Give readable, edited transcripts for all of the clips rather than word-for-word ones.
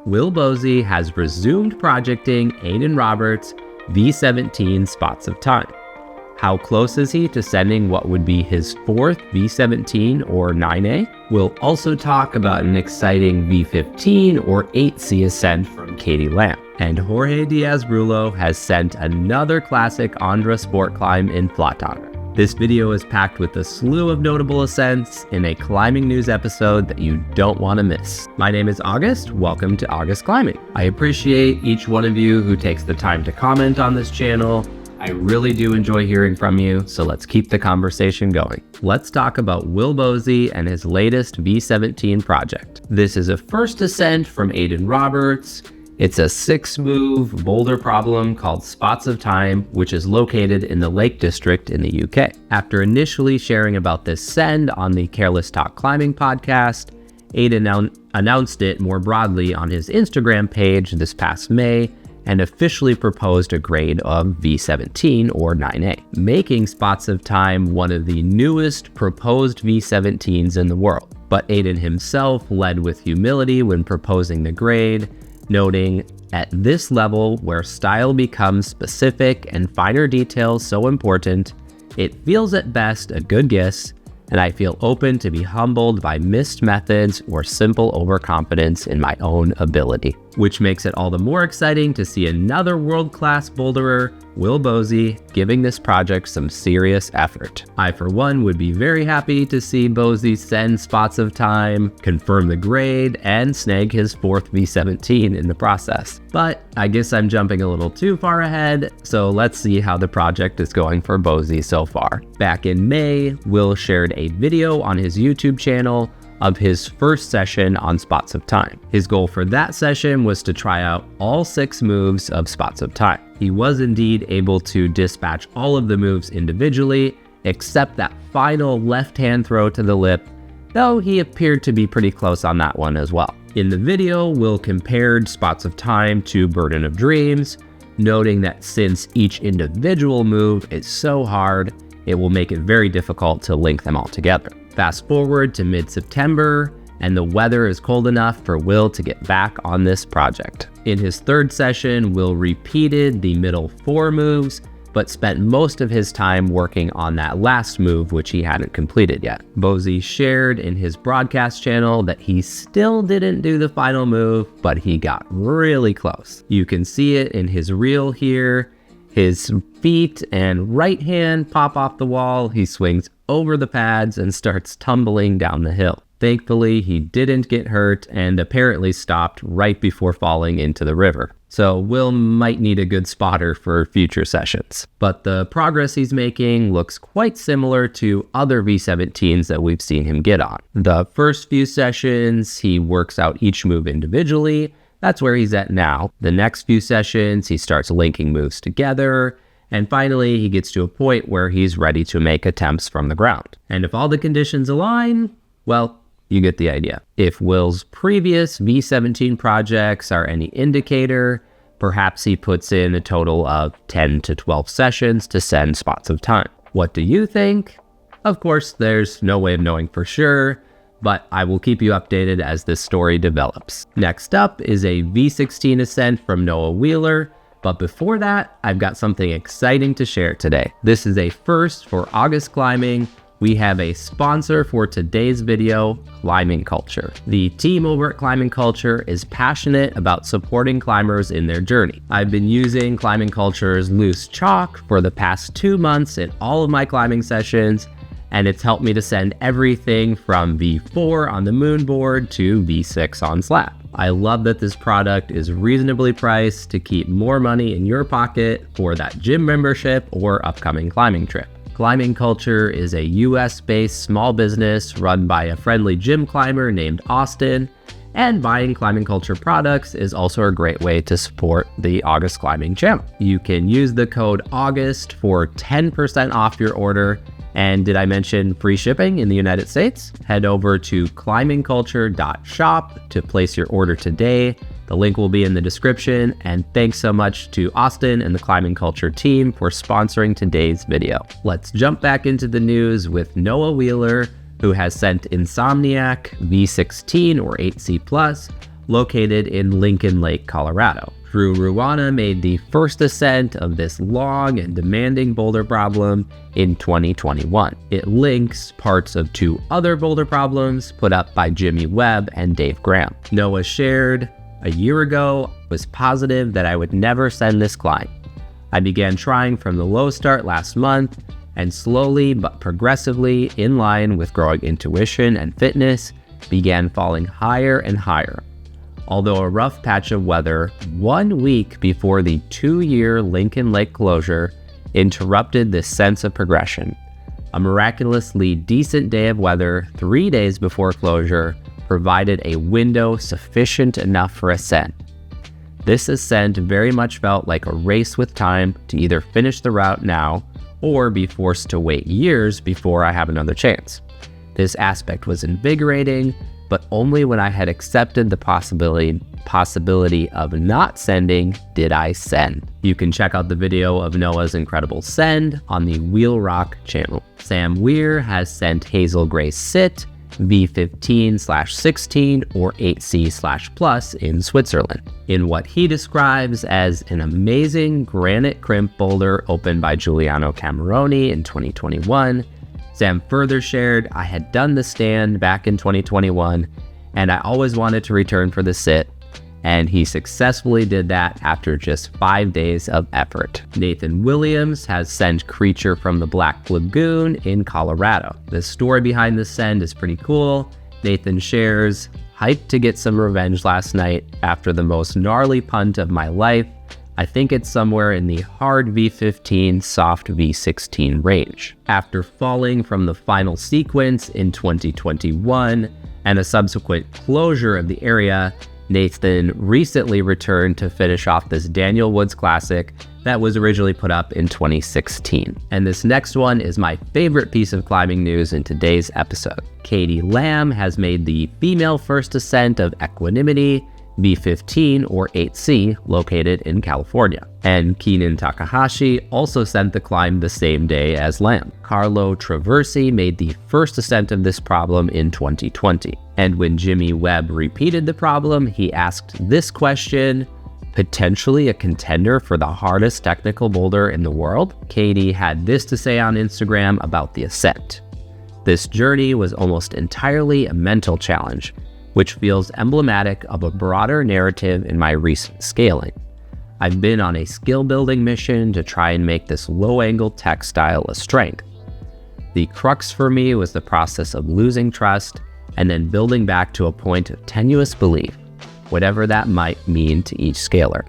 Will Bosi has resumed projecting Aidan Roberts' V17 Spots of Time. How close is he to sending what would be his fourth V17 or 9A? We'll also talk about an exciting V15 or 8C Ascent from Katie Lamb. And Jorge Díaz-Rullo has sent another classic Ondra sport climb in Flatanger. This video is packed with a slew of notable ascents in a climbing news episode that you don't want to miss. My name is August. Welcome to August Climbing. I appreciate each one of you who takes the time to comment on this channel. I really do enjoy hearing from you, so let's keep the conversation going. Let's talk about Will Bosi and his latest V17 project. This is a first ascent from Aidan Roberts. It's a 6-move boulder problem called Spots of Time, which is located in the Lake District in the UK. After initially sharing about this send on the Careless Talk Climbing podcast, Aidan announced it more broadly on his Instagram page this past May and officially proposed a grade of V17 or 9A, making Spots of Time one of the newest proposed V17s in the world. But Aidan himself led with humility when proposing the grade, noting, at this level where style becomes specific and finer details so important, it feels at best a good guess, and I feel open to be humbled by missed methods or simple overconfidence in my own ability. Which makes it all the more exciting to see another world-class boulderer, Will Bosi, giving this project some serious effort. I, for one, would be very happy to see Bosi send Spots of Time, confirm the grade, and snag his fourth V17 in the process. But I guess I'm jumping a little too far ahead, so let's see how the project is going for Bosi so far. Back in May, Will shared a video on his YouTube channel of his first session on Spots of Time. His goal for that session was to try out all 6 moves of Spots of Time. He was indeed able to dispatch all of the moves individually, except that final left-hand throw to the lip, though he appeared to be pretty close on that one as well. In the video, Will compared Spots of Time to Burden of Dreams, noting that since each individual move is so hard, it will make it very difficult to link them all together. Fast forward to mid-September, and the weather is cold enough for Will to get back on this project. In his third session, Will repeated the middle 4 moves, but spent most of his time working on that last move, which he hadn't completed yet. Bosi shared in his broadcast channel that he still didn't do the final move, but he got really close. You can see it in his reel here. His feet and right hand pop off the wall. He swings over the pads and starts tumbling down the hill. Thankfully, he didn't get hurt and apparently stopped right before falling into the river. So Will might need a good spotter for future sessions. But the progress he's making looks quite similar to other V17s that we've seen him get on. The first few sessions, he works out each move individually. That's where he's at now. The next few sessions, he starts linking moves together. And finally, he gets to a point where he's ready to make attempts from the ground. And if all the conditions align, well, you get the idea. If Will's previous V17 projects are any indicator, perhaps he puts in a total of 10 to 12 sessions to send Spots of Time. What do you think? Of course, there's no way of knowing for sure, but I will keep you updated as this story develops. Next up is a V16 ascent from Noah Wheeler, but before that, I've got something exciting to share today. This is a first for August Climbing. We have a sponsor for today's video, Climbing Culture. The team over at Climbing Culture is passionate about supporting climbers in their journey. I've been using Climbing Culture's loose chalk for the past 2 months in all of my climbing sessions, and it's helped me to send everything from V4 on the moon board to V6 on Slab. I love that this product is reasonably priced to keep more money in your pocket for that gym membership or upcoming climbing trip. Climbing Culture is a US-based small business run by a friendly gym climber named Austin, and buying Climbing Culture products is also a great way to support the August Climbing channel. You can use the code AUGUST for 10% off your order. And did I mention free shipping in the United States? Head over to climbingculture.shop to place your order today. The link will be in the description. And thanks so much to Austin and the Climbing Culture team for sponsoring today's video. Let's jump back into the news with Noah Wheeler, who has sent Insomniac, V16 or 8C+, located in Lincoln Lake, Colorado. Drew Ruana made the first ascent of this long and demanding boulder problem in 2021. It links parts of 2 other boulder problems put up by Jimmy Webb and Dave Graham. Noah shared, "A year ago, I was positive that I would never send this climb. I began trying from the low start last month, and slowly but progressively, in line with growing intuition and fitness, began falling higher and higher. Although a rough patch of weather 1 week before the 2-year Lincoln Lake closure interrupted this sense of progression. A miraculously decent day of weather 3 days before closure provided a window sufficient enough for ascent. This ascent very much felt like a race with time to either finish the route now or be forced to wait years before I have another chance. This aspect was invigorating, but only when I had accepted the possibility of not sending did I send." You can check out the video of Noah's incredible send on the Wheel Rock channel. Sam Weir has sent Hazel Gray Sit, V15/16 or 8C/plus in Switzerland, in what he describes as an amazing granite crimp boulder opened by Giuliano Camaroni in 2021. Sam further shared, "I had done the stand back in 2021, and I always wanted to return for the sit, and he successfully did that after just 5 days of effort." Nathan Williams has sent Creature from the Black Lagoon in Colorado. The story behind this send is pretty cool. Nathan shares, "Hyped to get some revenge last night after the most gnarly punt of my life. I think it's somewhere in the hard V15, soft V16 range. After falling from the final sequence in 2021 and a subsequent closure of the area, Nathan recently returned to finish off this Daniel Woods Classic that was originally put up in 2016. And this next one is my favorite piece of climbing news in today's episode. Katie Lamb has made the female first ascent of Equanimity, V15 or 8C, located in California. And Keenan Takahashi also sent the climb the same day as Lamb. Carlo Traversi made the first ascent of this problem in 2020. And when Jimmy Webb repeated the problem, he asked this question, potentially a contender for the hardest technical boulder in the world? Katie had this to say on Instagram about the ascent. "This journey was almost entirely a mental challenge, which feels emblematic of a broader narrative in my recent scaling. I've been on a skill building mission to try and make this low angle tech style a strength. The crux for me was the process of losing trust and then building back to a point of tenuous belief, whatever that might mean to each scaler.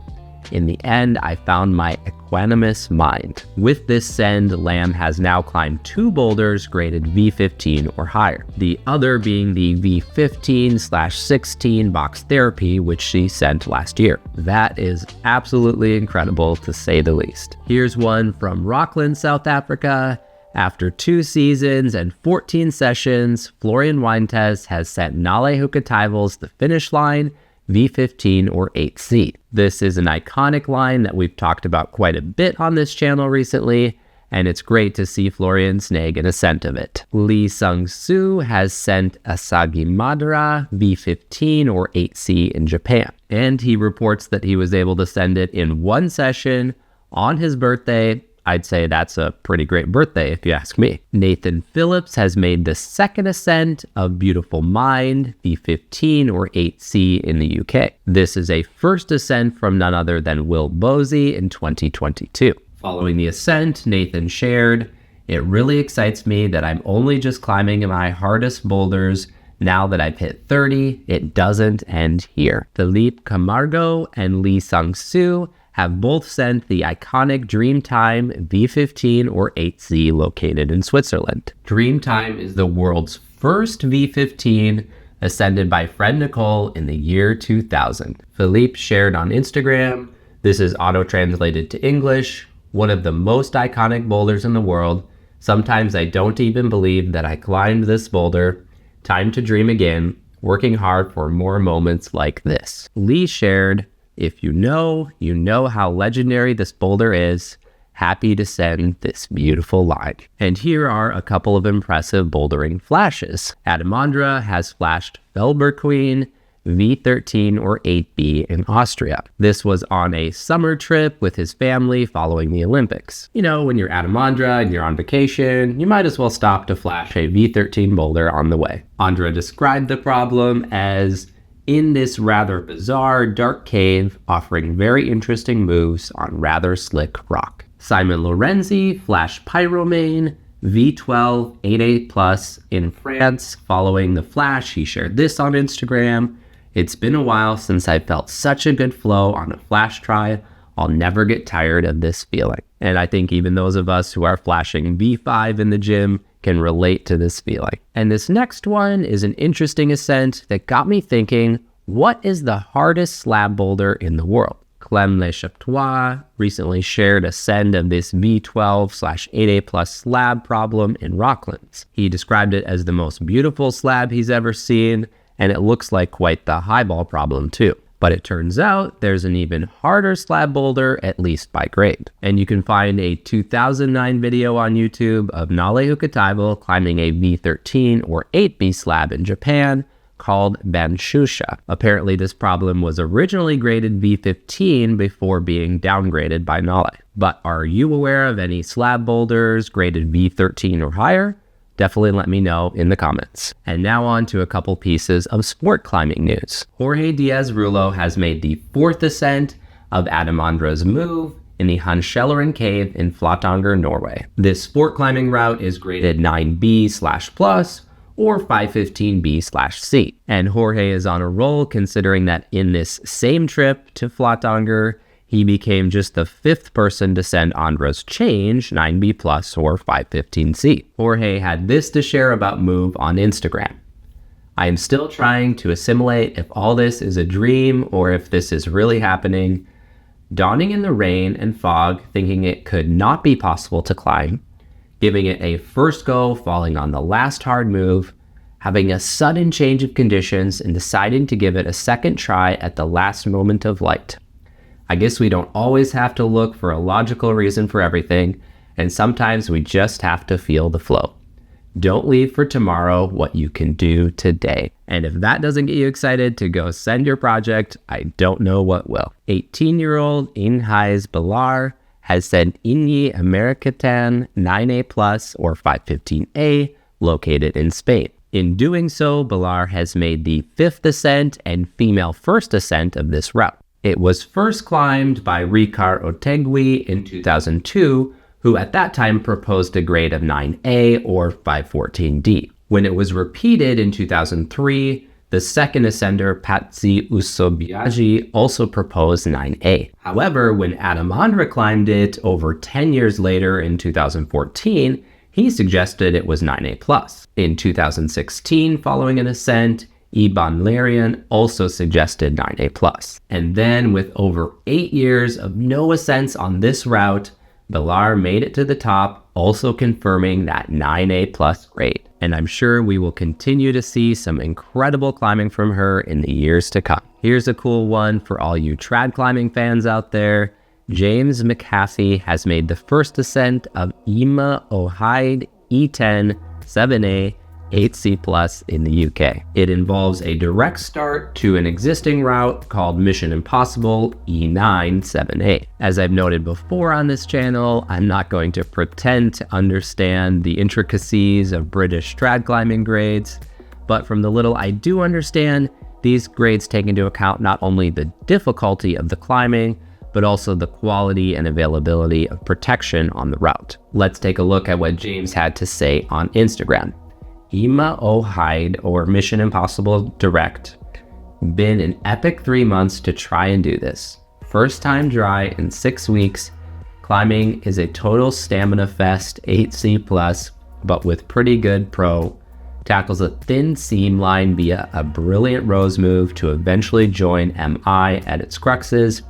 In the end, I found my equanimous mind." With this send, Lamb has now climbed 2 boulders graded V15 or higher, the other being the V15/16 box therapy, which she sent last year. That is absolutely incredible, to say the least. Here's one from Rockland, South Africa. After 2 seasons and 14 sessions, Florian Wientjes has sent Nale Hukataival's the finish line, V15 or 8C. This is an iconic line that we've talked about quite a bit on this channel recently, and it's great to see Florian snag an ascent of it. Lee Sung-soo has sent Asagimadara V15 or 8C in Japan, and he reports that he was able to send it in 1 session on his birthday. I'd say that's a pretty great birthday if you ask me. Nathan Phillips has made the second ascent of Beautiful Mind, V15 or 8C in the UK. This is a first ascent from none other than Will Bosi in 2022. Following the ascent, Nathan shared, "It really excites me that I'm only just climbing my hardest boulders. Now that I've hit 30, it doesn't end here." Felipe Camargo and Lee Sung-soo have both sent the iconic Dreamtime V15 or 8C located in Switzerland. Dreamtime is the world's first V15 ascended by friend Nicole in the year 2000. Philippe shared on Instagram, "This is auto-translated to English, one of the most iconic boulders in the world. Sometimes I don't even believe that I climbed this boulder. Time to dream again, working hard for more moments like this." Lee shared, "If you know how legendary this boulder is. Happy to send this beautiful line." And here are a couple of impressive bouldering flashes. Ondra has flashed Felberqueen, V13 or 8B in Austria. This was on a summer trip with his family following the Olympics. You know, when you're at Ondra and you're on vacation, you might as well stop to flash a V13 boulder on the way. Ondra described the problem as in this rather bizarre dark cave offering very interesting moves on rather slick rock. Simon Lorenzi flashed Pyromane V12 8A Plus in France following the flash. He shared this on Instagram. It's been a while since I felt such a good flow on a flash try. I'll never get tired of this feeling. And I think even those of us who are flashing V5 in the gym can relate to this feeling. And this next one is an interesting ascent that got me thinking, what is the hardest slab boulder in the world? Clem Le Chaptois recently shared a send of this V12/8A plus slab problem in Rocklands. He described it as the most beautiful slab he's ever seen, and it looks like quite the highball problem too. But it turns out there's an even harder slab boulder, at least by grade. And you can find a 2009 video on YouTube of Nale Hukataibo climbing a V13 or 8B slab in Japan called Banshusha. Apparently this problem was originally graded V15 before being downgraded by Nale. But are you aware of any slab boulders graded V13 or higher? Definitely let me know in the comments. And now on to a couple pieces of sport climbing news. Jorge Díaz-Rullo has made the 4th ascent of Adam Ondra's move in the Hanskjelleren Cave in Flatanger, Norway. This sport climbing route is graded 9B/plus or 515B/C. And Jorge is on a roll considering that in this same trip to Flatanger, he became just the 5th person to send Ondra's change, 9B plus or 515C. Jorge had this to share about Move on Instagram. I am still trying to assimilate if all this is a dream or if this is really happening. Dawning in the rain and fog, thinking it could not be possible to climb, giving it a first go, falling on the last hard move, having a sudden change of conditions and deciding to give it a second try at the last moment of light. I guess we don't always have to look for a logical reason for everything, and sometimes we just have to feel the flow. Don't leave for tomorrow what you can do today. And if that doesn't get you excited to go send your project, I don't know what will. 18-year-old Ainhize Belar has sent Ameriketan 9A plus or 515A located in Spain. In doing so, Belar has made the 5th ascent and female first ascent of this route. It was first climbed by Ricard Otegui in 2002, who at that time proposed a grade of 9A or 514D. When it was repeated in 2003, the second ascender Patsi Usobiaji also proposed 9A. However, when Adam Ondra climbed it over 10 years later in 2014, he suggested it was 9A+. In 2016, following an ascent, Iban Larian also suggested 9A+. And then with over 8 years of no ascents on this route, Belar made it to the top, also confirming that 9A+ grade. And I'm sure we will continue to see some incredible climbing from her in the years to come. Here's a cool one for all you trad climbing fans out there. James McAfee has made the first ascent of Ima Ohide E10 7A 8C+ in the UK. It involves a direct start to an existing route called Mission Impossible E9 7A. As I've noted before on this channel, I'm not going to pretend to understand the intricacies of British trad climbing grades, but from the little I do understand, these grades take into account not only the difficulty of the climbing, but also the quality and availability of protection on the route. Let's take a look at what James had to say on Instagram. Ima Ohide or Mission Impossible Direct. Been an epic 3 months to try and do this. First time dry in 6 weeks. Climbing is a total stamina fest 8C+, but with pretty good pro. Tackles a thin seam line via a brilliant rose move to eventually join MI at its cruxes.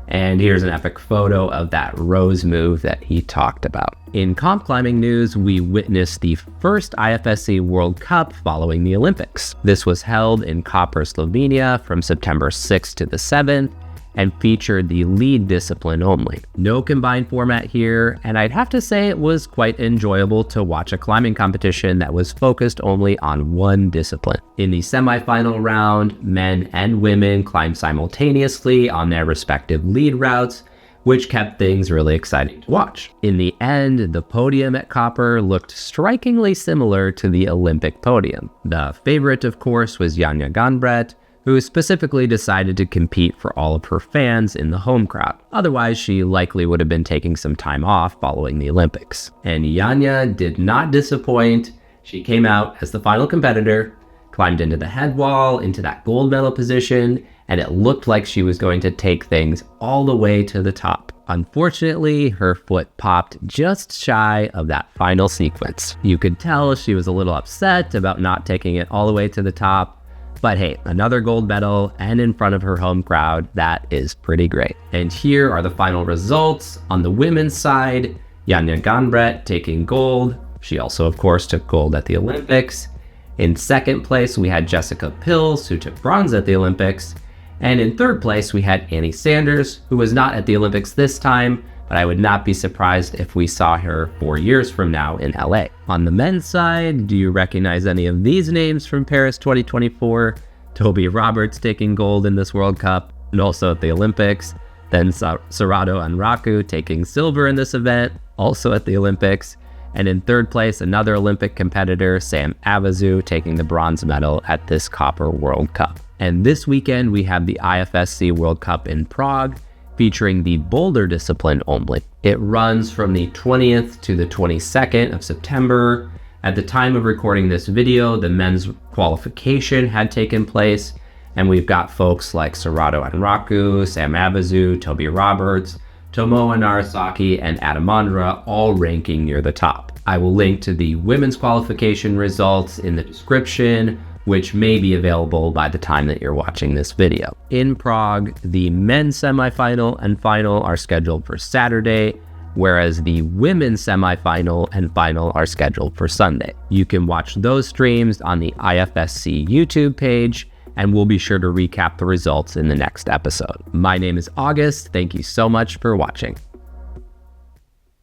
And here's an epic photo of that rose move that he talked about. In comp climbing news, we witnessed the first IFSC World Cup following the Olympics. This was held in Koper, Slovenia from September 6th to the 7th, and featured the lead discipline only. No combined format here, and I'd have to say it was quite enjoyable to watch a climbing competition that was focused only on one discipline. In the semifinal round, men and women climbed simultaneously on their respective lead routes, which kept things really exciting to watch. In the end, the podium at Koper looked strikingly similar to the Olympic podium. The favorite, of course, was Janja Ganbret, who specifically decided to compete for all of her fans in the home crowd. Otherwise, she likely would have been taking some time off following the Olympics. And Janja did not disappoint. She came out as the final competitor, climbed into the head wall, into that gold medal position, and it looked like she was going to take things all the way to the top. Unfortunately, her foot popped just shy of that final sequence. You could tell she was a little upset about not taking it all the way to the top, but hey, another gold medal and in front of her home crowd, that is pretty great. And here are the final results. On the women's side, Janja Ganbret taking gold. She also, of course, took gold at the Olympics. In second place, we had Jessica Pills, who took bronze at the Olympics. And in third place, we had Annie Sanders, who was not at the Olympics this time, but I would not be surprised if we saw her 4 years from now in LA. On the men's side, do you recognize any of these names from Paris 2024? Toby Roberts taking gold in this World Cup and also at the Olympics. Then Serato Anraku taking silver in this event, also at the Olympics. And in third place, another Olympic competitor, Sam Avizu, taking the bronze medal at this Koper World Cup. And this weekend, we have the IFSC World Cup in Prague, featuring the Boulder discipline only. It runs from the 20th to the 22nd of September. At the time of recording this video, the men's qualification had taken place, and we've got folks like Serato Anraku, Sam Avizu, Toby Roberts, Tomoa Narasaki, and Adam Ondra all ranking near the top. I will link to the women's qualification results in the description, which may be available by the time that you're watching this video. In Prague, the men's semifinal and final are scheduled for Saturday, whereas the women's semifinal and final are scheduled for Sunday. You can watch those streams on the IFSC YouTube page, and we'll be sure to recap the results in the next episode. My name is August. Thank you so much for watching.